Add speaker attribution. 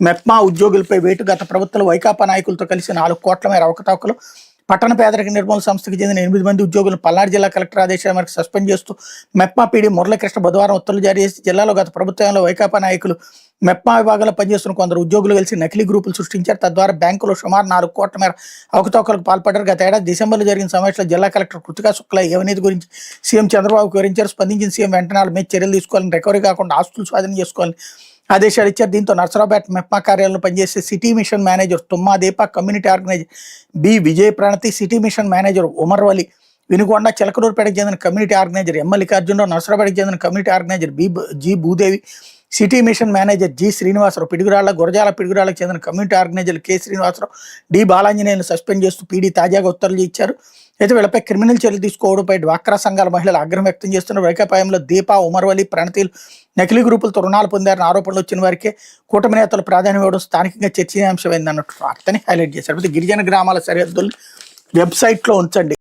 Speaker 1: మెప్మా ఉద్యోగులపై వేటు గత ప్రభుత్వంలో వైకాపా నాయకులతో కలిసి 4 కోట్ల మేర అవకతవకలు. పట్టణ పేదరిక నిర్మూలన సంస్థకు చెందిన 8 మంది ఉద్యోగులను పల్నాడు జిల్లా కలెక్టర్ ఆదేశాల మేరకు సస్పెండ్ చేస్తూ మెప్మా పీడీ మురళీకృష్ణ బుధవారం ఉత్తర్వులు జారీ చేసి జిల్లాలో గత ప్రభుత్వంలో వైకాపా నాయకులు మెప్మా విభాగంలో పనిచేస్తున్న కొందరు ఉద్యోగులు కలిసి నకిలీ గ్రూపులు సృష్టించారు. తద్వారా బ్యాంకులో సుమారు 4 కోట్ల మేర అవకతవకలకు పాల్పడ్డారు. గత ఏడాది డిసెంబర్లో జరిగిన సమావేశంలో జిల్లా కలెక్టర్ కృతికా శుక్లా ఈ అవినీతి గురించి సీఎం చంద్రబాబుకు వివరించారు. స్పందించిన సీఎం వెంటనే వాళ్ళ మీద చర్యలు తీసుకోవాలని, రికవరీ కాకుండా ఆస్తులు స్వాధీనం చేసుకోవాలని ఆదేశాలు ఇచ్చారు. దీంతో నర్సరావుపేట మెప్మా కార్యాలయంలో పనిచేసే city mission manager Thumma Deepa, community organiser B Vijaya Pranathi, city mission manager Umar Vali, Vinukonda చిలకలూరుపేటకు చెందిన కమ్యూనిటీ ఆర్గనైజర్ ఎం మల్లికార్జునరావు, నర్సరావుపేటకు చెందిన community organiser G Bhudevi, city mission manager G Srinivasarao, Piduguralla Gurazala పిడుగురాళ్లకు చెందిన community organiser K Srinivasarao, D బాలాంజనేయులను సస్పెండ్ చేస్తూ పీడీ తాజాగా ఉత్తర్వులు ఇచ్చారు. అయితే వీళ్ళపై క్రిమినల్ చర్యలు తీసుకోవడంపై డ్వాక్రా సంఘాల మహిళలు ఆగ్రహం వ్యక్తం చేస్తున్న వైకాపాయంలో దీపా, ఉమర్వలి, ప్రణతీలు నకిలీ గ్రూపులతో రుణాలు పొందారని ఆరోపణలు వచ్చిన వారికే కూటమి నేతలు ప్రాధాన్యం ఇవ్వడం స్థానికంగా చర్చనీయాంశమైంది అన్నట్టు వార్తని హైలైట్ చేశారు. గిరిజన గ్రామాల సరిహద్దులు వెబ్సైట్లో ఉంచండి.